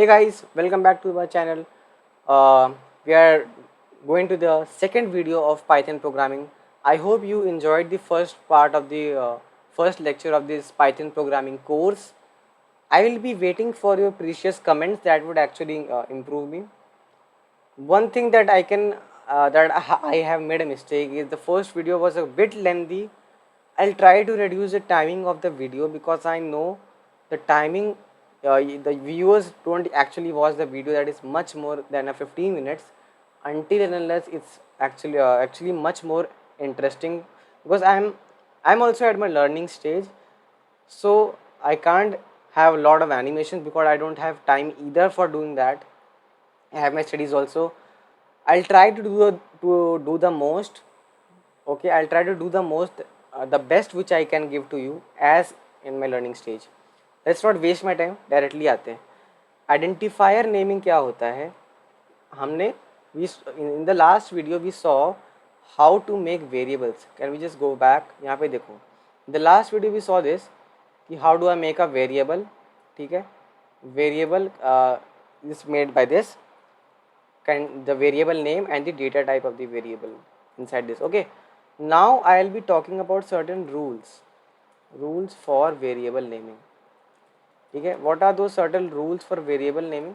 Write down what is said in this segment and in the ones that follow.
guys, welcome back to my channel. We are going to the second video of Python programming. I hope you enjoyed the first part of the first lecture of this Python programming course. I will be waiting for your precious comments that would actually improve me. One thing that I have made a mistake is the first video was a bit lengthy. I'll try to reduce the timing of the video because I know the timing, the viewers don't actually watch the video that is much more than a 15 minutes until and unless it's actually much more interesting, because I'm also at my learning stage, so I can't have a lot of animations because I don't have time either for doing that. I have my studies also. I'll try to do the most. Okay, I'll try to do the most, the best which I can give to you as in my learning stage. Let's not waste my time, directly आते हैं. Identifier naming क्या होता है? हमने in the last video we saw how to make variables. Can we just go back? यहाँ पे देखो, in the last video we saw this कि how do I make a variable. ठीक है, variable is made by this, the variable name and the data type of the variable inside this. Okay, now I'll be talking about certain rules for variable naming. ठीक है, what are those certain rules for variable naming?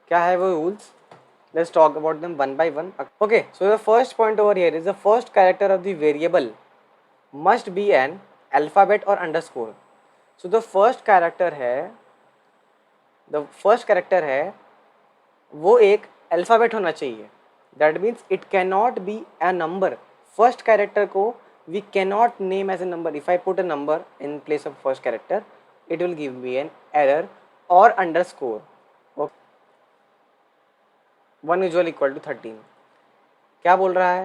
क्या है वो rules? Let's talk about them one by one. Okay, so the first point over here is the first character of the variable must be an alphabet or underscore. So the first character है वो एक alphabet होना चाहिए. That means it can not be a number. First character को we can not name as a number. If I put a number in place of first character it will give me an error और underscore. 1 = equal to 13. क्या बोल रहा है?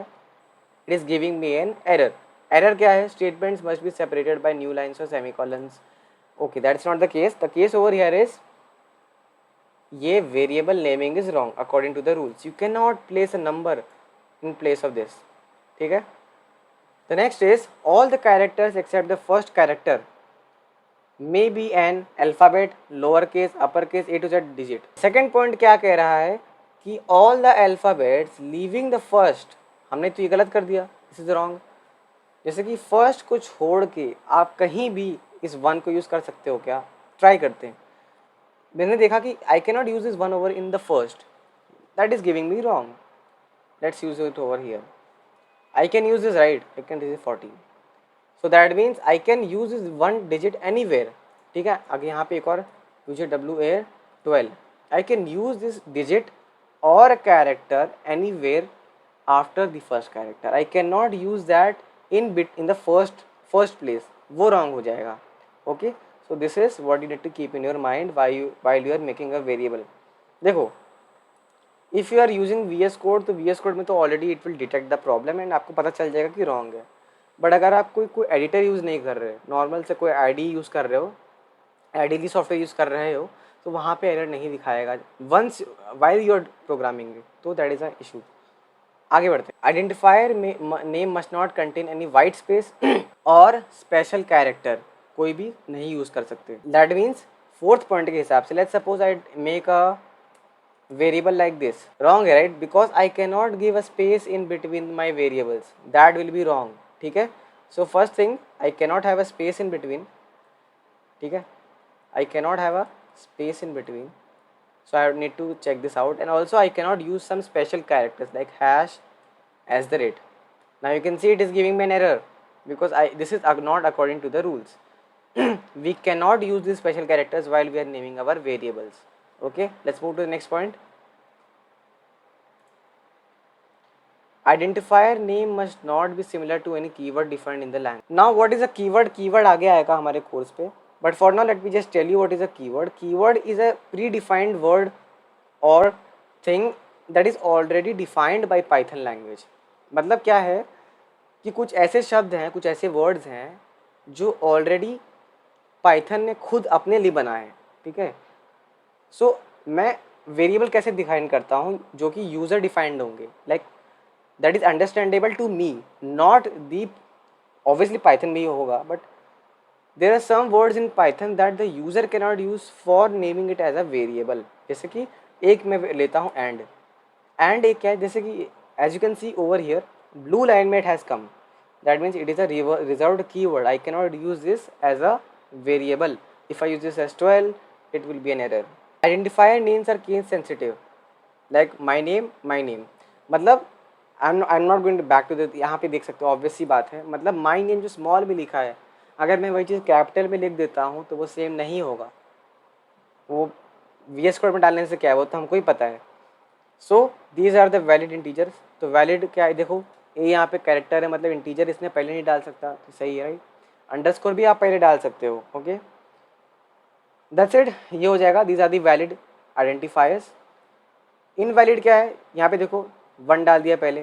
It is giving me an error. Error क्या है? Statements must be separated by new lines और semicolons. Okay, that's not the case. The case over here is ये variable naming is wrong according to the rules. You can not place a number in place of this. ठीक है. The next is all the characters except the first character may be an alphabet, lower case, upper case, A to Z digit. Second point क्या कह रहा है कि all the alphabets leaving the first. हमने तो ये गलत कर दिया, दिस इज रॉन्ग. जैसे कि फर्स्ट को छोड़ के आप कहीं भी इस वन को यूज़ कर सकते हो क्या? ट्राई करते हैं. मैंने देखा कि I can not use this one over in the first. That is giving me wrong. Let's use it over here. I can use this, right? I can use 40. So that means I can use this one digit anywhere. ठीक है. आगे यहाँ पे एक और WA12. I can use this digit और character anywhere after the first character. I can not use that in the first place. वो wrong हो जाएगा. Okay. So this is what you need to keep in your mind while you are making a variable. देखो, if you are using VS Code तो VS Code में तो already it will detect the problem and आपको पता चल जाएगा कि wrong है. बट अगर आप कोई एडिटर यूज़ नहीं कर रहे, नॉर्मल से कोई IDE यूज़ कर रहे हो, IDE सॉफ्टवेयर यूज़ कर रहे हो, तो वहाँ पे एरर नहीं दिखाएगा once while you are programming it. तो दैट इज़ अ इशू. आगे बढ़ते हैं. Identifier name must not contain any white space और स्पेशल कैरेक्टर कोई भी नहीं यूज़ कर सकते. दैट मीन्स फोर्थ पॉइंट के हिसाब से let's suppose I make a variable like this. Wrong है, right? Because I can not give a space in between my variables. That will be wrong. ठीक है. So first thing, I can not have a space in between. ठीक है. I can not have a space in between. So I need to check this out, and also I cannot use some special characters like hash as the rate. Now you can see it is giving me an error because this is not according to the rules. We cannot use these special characters while we are naming our variables. Okay, let's move to the next point. Identifier name must not be similar to any keyword defined in the language. Now what is a keyword? Keyword आगे आएगा हमारे course पे. But for now let me just tell you what is a keyword. Keyword is a predefined word or thing that is already defined by Python language. मतलब क्या है कि कुछ ऐसे शब्द हैं, कुछ ऐसे वर्ड्स हैं जो ऑलरेडी पाइथन ने खुद अपने लिए बनाए हैं. ठीक है. सो मैं वेरिएबल कैसे डिफाइन करता हूँ जो कि यूज़र डिफाइंड होंगे, like that is understandable to me, not the. Obviously Python में ही होगा, but there are some words in Python that the user cannot use for naming it as a variable. जैसे कि एक मैं लेता हूँ एंड एक क्या है, जैसे कि as you can see over here blue line में it has come, that means it is a reserved keyword, I can not use this as a variable, if I use this as 12 it will be an error. Identifier names are case sensitive, like my name, मतलब I'm not going to back to the, यहाँ पे देख सकते हो obvious सी बात है, मतलब my name जो स्मॉल में लिखा है, अगर मैं वही चीज़ कैपिटल में लिख देता हूँ तो वो सेम नहीं होगा, वो VS कोड में डालने से क्या है वो तो हमको ही पता है. So these are the valid integers. तो वैलिड क्या है, देखो ये यहाँ पे कैरेक्टर है, मतलब इंटीजर इसने पहले नहीं डाल सकता, तो सही है राइट. अंडरस्कोर भी आप पहले डाल सकते हो. ओके, दैट्स इट, ये हो जाएगा. These are the valid identifiers. Invalid क्या है, यहाँ पे देखो 1 डाल दिया पहले,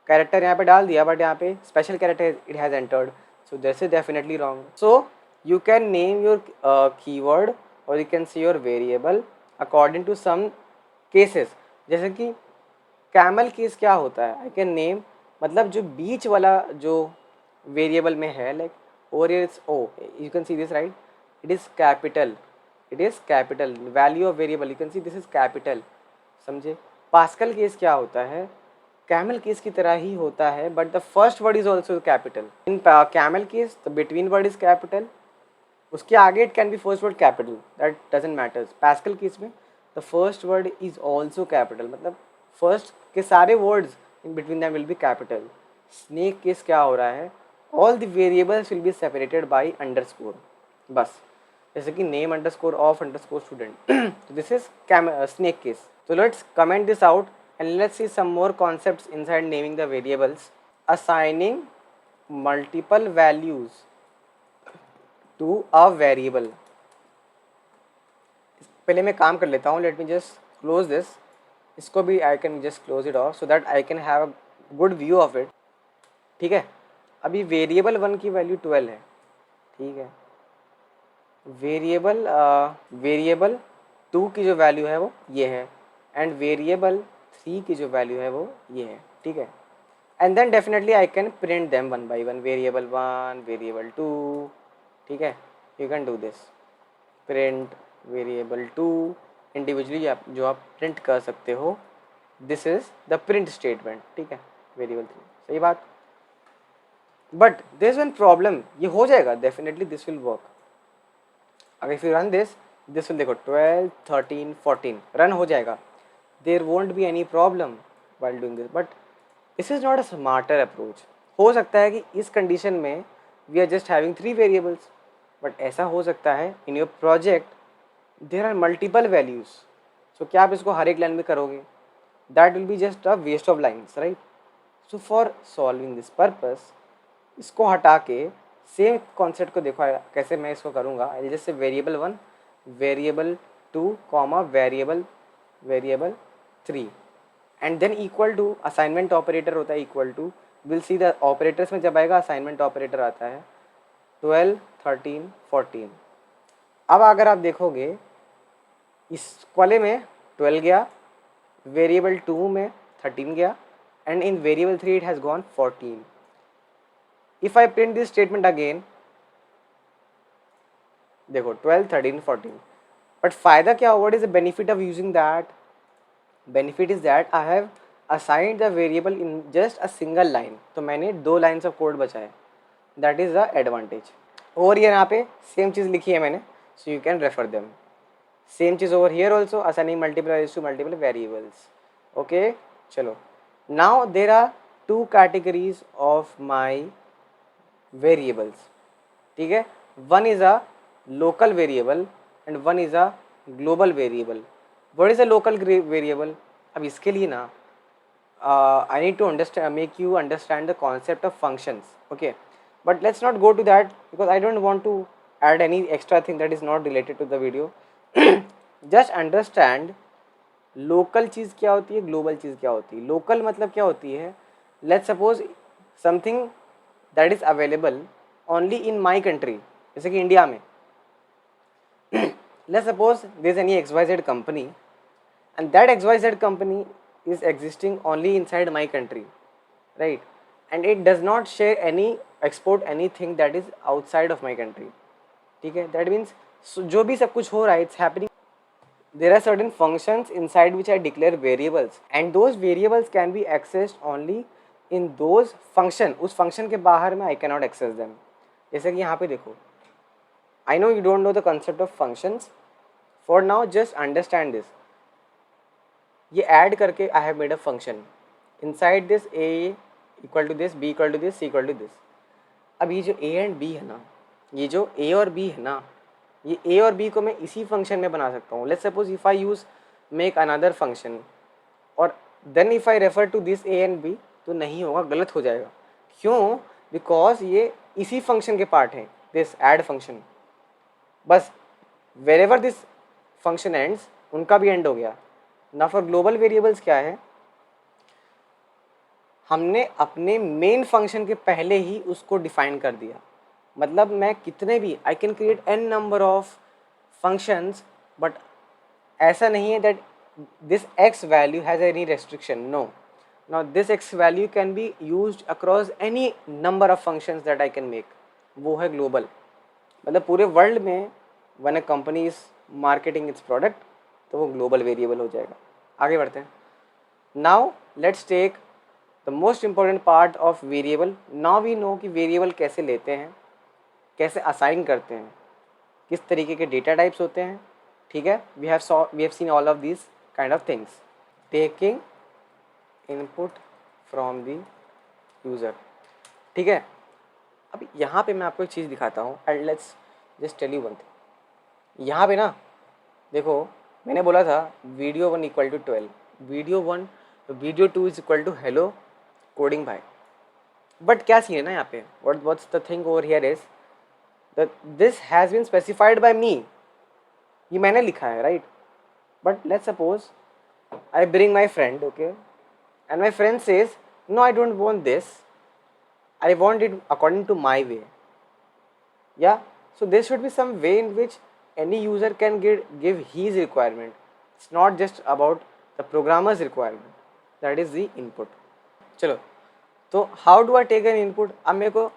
कैरेक्टर यहाँ पे डाल दिया, बट यहाँ पे special character it has entered, so this is definitely wrong. So you can name your keyword और you can see your variable according to some cases. जैसे कि कैमल केस क्या होता है, आई कैन नेम, मतलब जो बीच वाला जो वेरिएबल में है, like over here it's O, you can see this right, it is capital, value of variable, you can see this is capital. समझे. पास्कल केस क्या होता है, कैमल केस की तरह ही होता है, but the first word is also capital. In camel case the between word is capital, उसके आगे it can be first word capital, that doesn't matters. Pascal case में the first word is also capital, मतलब first के सारे words in between them will be capital. Snake case क्या हो रहा है, all the variables will be separated by underscore, बस. जैसे कि name underscore of underscore student, this is snake case. तो let's comment this out and let's see some more concepts inside naming the variables. Assigning multiple values to a variable. पहले मैं काम कर लेता हूँ, let me just close this. इसको भी I can just close it off so that I can have a good view of it. ठीक है, अभी वेरिएबल 1 की वैल्यू 12 है. ठीक है, वेरिएबल 2 की जो वैल्यू है वो ये है, एंड वेरिएबल 3 की जो वैल्यू है वो ये है. ठीक है, and then definitely I can print them 1 by 1, variable 1, variable 2. ठीक है, you can do this, print variable 2 individually, आप जो आप प्रिंट कर सकते हो. This is the print statement. ठीक है, वेरिएबल 3, सही बात. But there is one problem, ये हो जाएगा डेफिनेटली, दिस विल वर्क. अगर if you run this will देखो 12, 13, 14 रन हो जाएगा. There won't be any problem while doing this, but this is not a smarter approach. हो सकता है कि इस कंडीशन में we are just having 3 variables, but ऐसा हो सकता है in your project there are multiple values. So क्या आप इसको हर एक लाइन में करोगे, that will be just a waste of lines, right. So for solving this purpose, इसको हटा के सेम कॉन्सेप्ट को देखो कैसे मैं इसको करूँगा. जैसे वेरिएबल 1, वेरिएबल 2, कॉमा वेरिएबल 3, and then equal to assignment operator होता है, equal to will see the operators में जब आएगा असाइनमेंट ऑपरेटर आता है 12, 13, 14. अब अगर आप देखोगे इस वाले में 12 गया, वेरिएबल 2 में 13 गया, and in variable 3 it has gone 14. If I print this statement again, देखो 12, 13, 14. But फायदा क्या, what is the benefit of using that? Benefit is that I have assigned the variable in just a single line. तो मैंने 2 lines of code बचाए. That is the advantage. और ये यहाँ पे सेम चीज़ लिखी है मैंने, so you can refer them. Same cheese over here also, assigning multiple values to multiple variables. Okay, चलो. Now there are 2 categories of my variables. ठीक है, one is a local variable and one is a global variable. What is a local variable? अब इसके लिए ना I need to understand, make you understand the concept of functions. Okay, but let's not go to that because I don't want to add any extra thing that is not related to the video. just understand local चीज़ क्या होती है, global चीज़ क्या होती है. Local मतलब क्या होती है, let's suppose something that is available only in my country, जैसे कि इंडिया में. let's suppose there is any XYZ company and that XYZ company is existing only inside my country, right, and it does not share any export anything that is outside of my country. ठीक है, that means जो भी सब कुछ हो रहा है it's happening there are certain functions inside which I declare variables and those variables can be accessed only in those function, उस function के बाहर में I cannot access them. जैसे कि यहाँ पे देखो, I know you don't know the concept of functions. For now just understand this. ये add करके I have made a function. Inside this a equal to this, b equal to this, c equal to this. अब ये जो a and b है ना, ये जो a और b है ना, ये a और b को मैं इसी फंक्शन में बना सकता हूँ. Let's suppose if I use make another function और then if I refer to this a and b, तो नहीं होगा, गलत हो जाएगा. क्यों? बिकॉज ये इसी फंक्शन के पार्ट है, दिस ऐड फंक्शन. बस वेरेवर दिस फंक्शन एंड्स, उनका भी एंड हो गया ना. फॉर ग्लोबल वेरिएबल्स क्या है, हमने अपने मेन फंक्शन के पहले ही उसको डिफाइन कर दिया. मतलब मैं कितने भी, I can create n number of functions, but ऐसा नहीं है that this X value has any restriction. No, now this X value can be used across any number of functions that I can make. वो है global. मतलब पूरे world में when a company is marketing its product, तो वो global variable हो जाएगा. आगे बढ़ते हैं. Now let's take the most important part of variable. Now we know कि वेरिएबल कैसे लेते हैं, कैसे असाइन करते हैं, किस तरीके के डेटा टाइप्स होते हैं. ठीक है, we have seen all of this kind of things. Taking input from the user. ठीक है, अब यहाँ पे मैं आपको एक चीज़ दिखाता हूँ and let's just tell you one thing. यहाँ पे ना देखो, मैंने बोला था video 1 equal to 12, video 2 is equal to hello coding भाई. बट क्या सीन है ना यहाँ पे, what's the thing over here is that this has been specified by me. ये मैंने लिखा है, right? But let's suppose I bring my friend, okay, and my friend says, no, I don't want this, I want it according to my way. Yeah, so there should be some way in which any user can give his requirement. It's not just about the programmer's requirement. That is the input. चलो, तो how do I take an input? अब मेरे को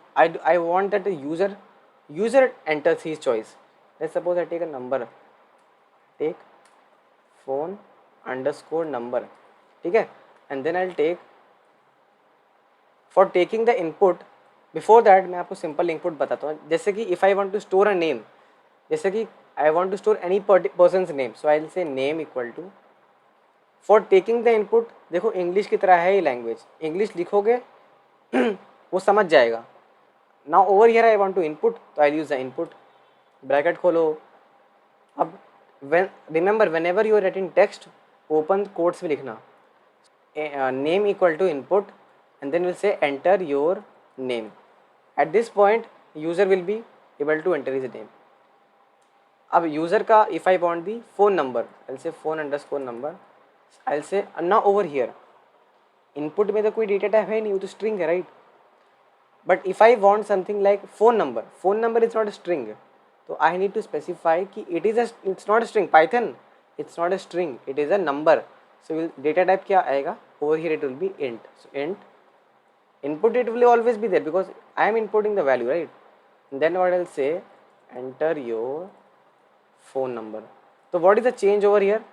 I want that the user enters his choice. Let's suppose I take a number, take phone underscore number, ठीक है, and then I'll take, for taking the input, before that मैं आपको simple input बताता हूँ. जैसे कि if I want to store a name, जैसे कि I want to store any person's name, so I'll say name equal to, for taking the input, देखो English की तरह है ये लैंग्वेज, इंग्लिश लिखोगे वो समझ जाएगा. Now over here I want to input, तो I use the input, bracket खोलो. अब remember whenever you are writing text, open quotes में लिखना, name equal to input and then will say enter your name. At this point user will be able to enter his name. अब user का if I want the phone number, I will say phone underscore number, I will say now over here input में तो कोई data type है नहीं, वो तो string है, right? But if I want something like phone number is not a string, so I need to specify कि it's not a string. Python, it's not a string, it is a number. So data type क्या आएगा? Over here it will be int. So int input, it will always be there because I am inputting the value, right? And then what I'll say, enter your phone number. So what is the change over here?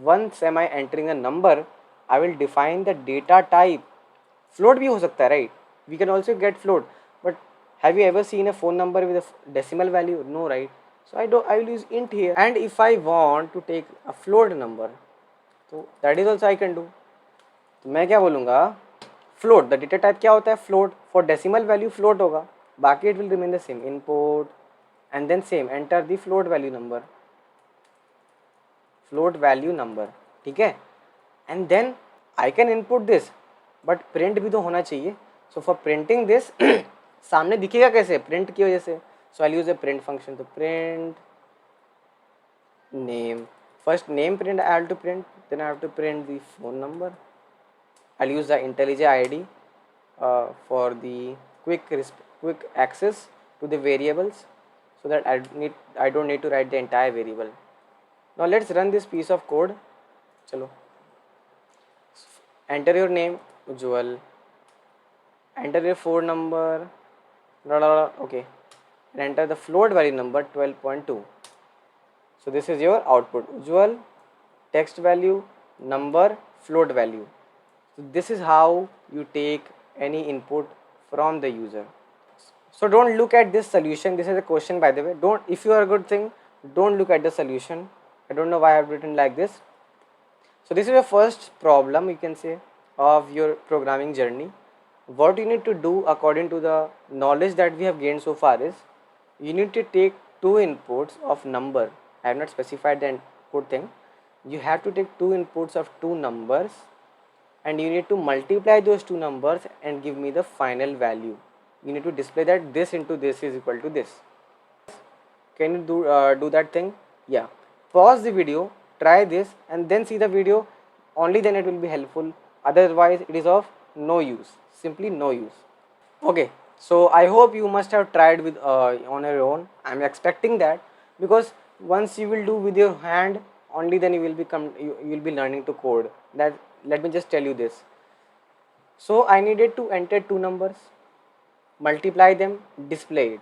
Once am I entering a number, I will define the data type. Float भी हो सकता है, right? We can also get float, but have you ever seen a phone number with a decimal value? No, right? So I will use int here. And if I want to take a float number, so that is also I can do. तो मैं क्या बोलूँगा, float, the data type क्या होता है? float. For decimal value float होगा, बाकी it will remain the same, input and then same, enter the float value number, ठीक है. And then I can input this, but print भी तो होना चाहिए. So for printing this सामने दिखेगा कैसे? प्रिंट की वजह से. So I'll use a print function. तो print name, first name print I have to print, then I have to print the phone number. I'll use the IntelliJ ID for the quick access to the variables, so that I don't need to write the entire variable. Now let's run this piece of code. चलो, enter your name Ujjwal, enter your phone number, okay, and enter the float value number 12.2. So this is your output, Ujjwal text value, number, float value. So this is how you take any input from the user. So don't look at this solution. This is a question, by the way. Don't, if you are a good thing, don't look at the solution. I don't know why I have written like this. So this is your first problem, you can say, of your programming journey. What you need to do according to the knowledge that we have gained so far is, you need to take two inputs of number. I have not specified the input thing. You have to take two inputs of two numbers, and you need to multiply those two numbers and give me the final value. You need to display that this into this is equal to this. Can you do that thing? Yeah. Pause the video, try this, and then see the video. Only then it will be helpful. Otherwise, it is of no use. Simply no use. Okay. So I hope you must have tried with on your own. I'm expecting that, because once you will do with your hand, only then you will be learning to code. That, let me just tell you this. So I needed to enter two numbers, multiply them, display it.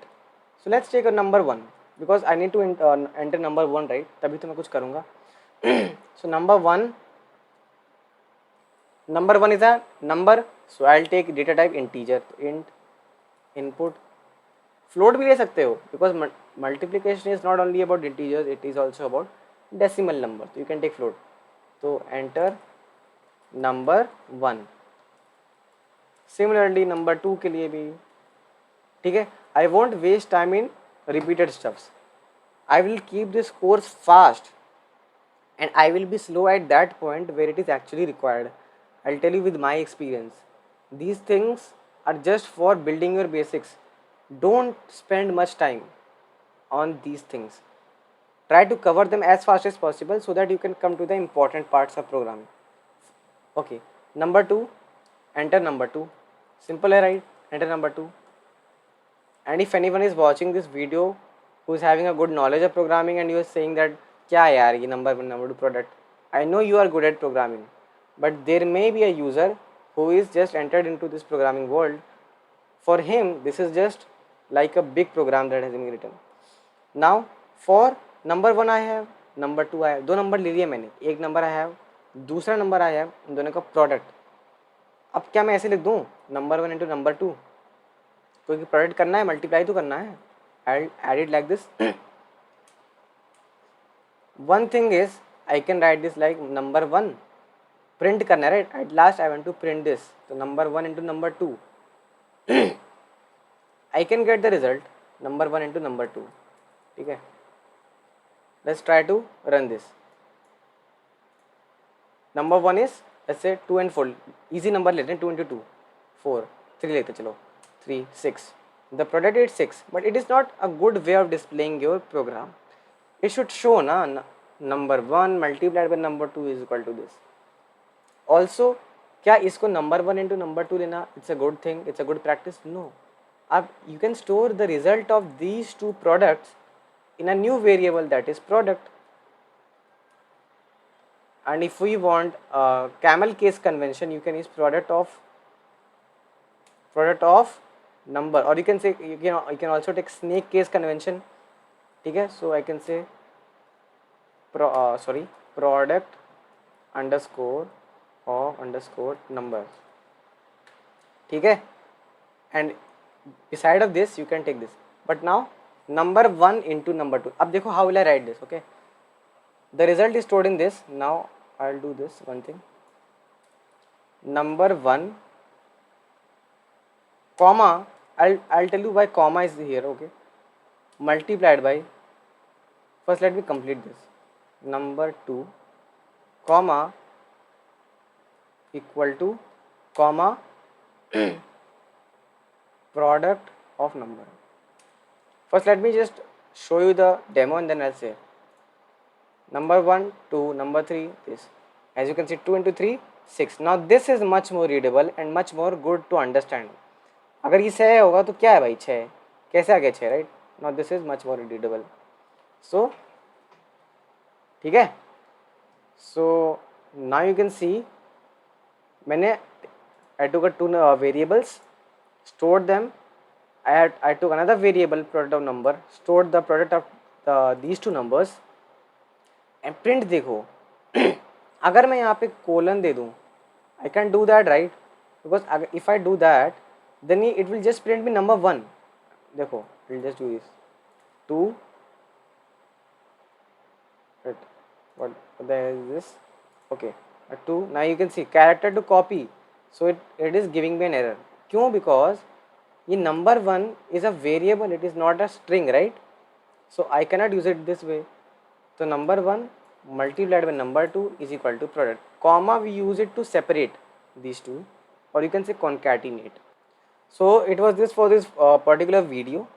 So let's take a number 1, because I need to enter number 1, right? तभी तो मैं कुछ करूँगा. So number 1 is a number, so I'll take data type integer. Int input. Float भी ले सकते हो, because multiplication is not only about integers, it is also about decimal number, so you can take float. So enter number 1. Similarly number 2 के लिए भी ठीक है. I won't waste time in repeated stuffs. I will keep this course fast, and I will be slow at that point where it is actually required. I'll tell you with my experience. These things are just for building your basics. Don't spend much time on these things. Try to cover them as fast as possible so that you can come to the important parts of programming. Okay, number 2, enter number 2. Simple है, right? Enter number 2. And if anyone is watching this video who is having a good knowledge of programming and you are saying that क्या यार ये number 1 number 2 product, I know you are good at programming, but there may be a user who is just entered into this programming world. For him this is just like a big program that has been written. Now for number 1 I have, number 2 I have, दो number ले लिए मैंने, एक number I have, दूसरा number I have, इन दोनों का product. अब क्या मैं ऐसे लिख दूँ नंबर 1 इंटू नंबर 2, क्योंकि प्रोडक्ट करना है, मल्टीप्लाई तो करना है. I'll add it like this. One thing is I can write this like number 1, print करना है, right? At last I want to print this, so number 1 into number 2. I can get the result number 1 into number 2. ठीक है. Let's try to run this. Number 1 is, let's say 2 and 4. Easy number लेते हैं, 2 into 2 4, 3 लेते चलो, 3 6. The product is 6, but it is not a good way of displaying your program. It should show na number 1 multiplied by number 2 is equal to this. Also, क्या इसको number 1 into number 2 लेना, it's a good thing, it's a good practice? No. अब you can store the result of these two products in a new variable, that is product. And if we want camel case convention, you can use product of number, or you can say you can also take snake case convention. ठीक है. So I can say product underscore of underscore number. ठीक है. And beside of this you can take this, but now number 1 into number 2. अब देखो how will I write this. Okay, the result is stored in this. Now I'll do this one thing, number 1 comma, I'll tell you why comma is here. Okay, multiplied by, first let me complete this, number 2 comma equal to comma product of number. First let me just show you the demo and then I'll say number 1 2 number 3 this. As you can see 2 into 3 6. Now this is much more readable and much more good to understand. अगर ये 6 होगा तो क्या है भाई 6, कैसे आ गया 6, right? Now this is much more readable. So ठीक है. So now you can see मैंने I took 2 variables, stored them. I took another variable product of number, stored the product of these two numbers, and print. देखो अगर मैं यहाँ पे colon दे दूँ, I can do that, right? Because if I do that, then it will just print me number 1. देखो, we'll just do this 2. What the hell is this? Okay, 2. Now you can see character to copy, so it is giving me an error. क्यों? Because ये number 1 is a variable, it is not a string, right? So I cannot use it this way. So number 1 multiplied by number 2 is equal to product. Comma we use it to separate these two, or you can say concatenate. So it was this for this particular video.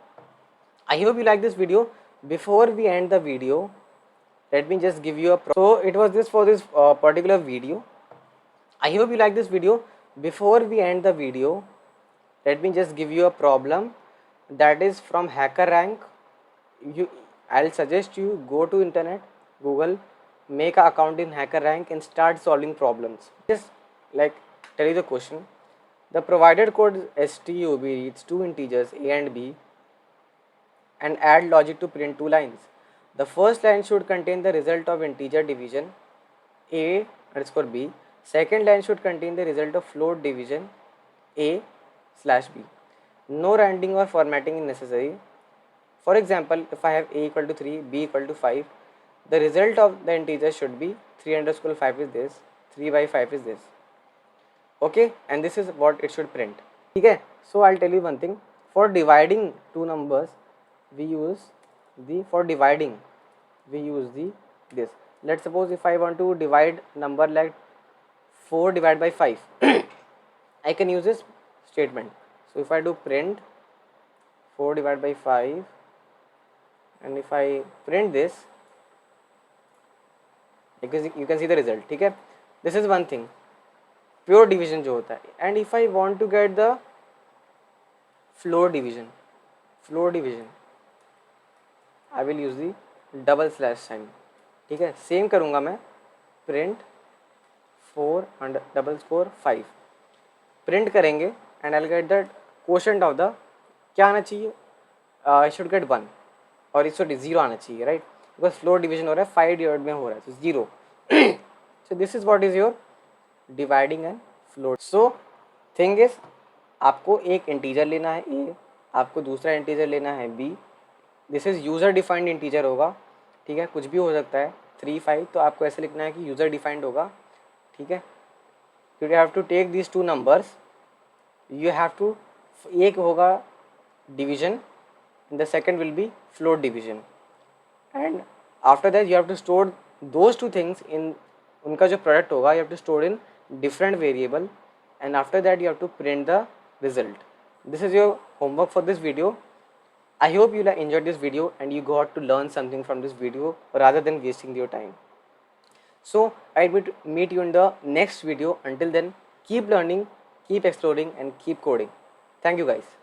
I hope you like this video. Before we end the video, let me just give you a so it was this for this particular video. I hope you like this video. Before we end the video, let me just give you a problem that is from HackerRank. I'll suggest you go to internet, Google, make an account in HackerRank and start solving problems. Just like tell you the question. The provided code stub reads two integers a and b and add logic to print two lines. The first line should contain the result of integer division a underscore b. Second line should contain the result of float division a slash b. No rounding or formatting is necessary. For example, if I have a equal to 3, b equal to 5, the result of the integer should be 3 underscore 5 is this, 3 by 5 is this. Okay, and this is what it should print. Okay, so I'll tell you one thing. For dividing two numbers, we use the this. Let's suppose if I want to divide number like 4 divided by 5, I can use this statement. So if I do print 4 divided by 5, and if I print this, because you can see the result. Okay, this is one thing, pure division जो होता है. And if I want to get the floor division, I will use the double slash sign. ठीक है, same करूँगा मैं, print 4 and double score 5 print करेंगे and I'll get the quotient of the क्या आना चाहिए, I should get 1 और इस 0 आना चाहिए, right? Because floor division हो रहा है 5 डिवाइड में हो रहा है, so 0. So this is what is your dividing and float. So thing is, आपको एक इंटीजर लेना है a, आपको दूसरा इंटीजर लेना है b. This is user defined integer होगा, ठीक है, कुछ भी हो सकता है 3, 5, तो आपको ऐसे लिखना है कि यूज़र डिफाइंड होगा, ठीक है. You have to take this two numbers, you have to, एक होगा division, the second will be float division, and after that you have to store those two things in, उनका जो प्रोडक्ट होगा you have to store in different variable, and after that you have to print the result. This is your homework for this video. I hope you enjoyed this video and you got to learn something from this video rather than wasting your time. So I will meet you in the next video. Until then, keep learning, keep exploring and keep coding. Thank you guys.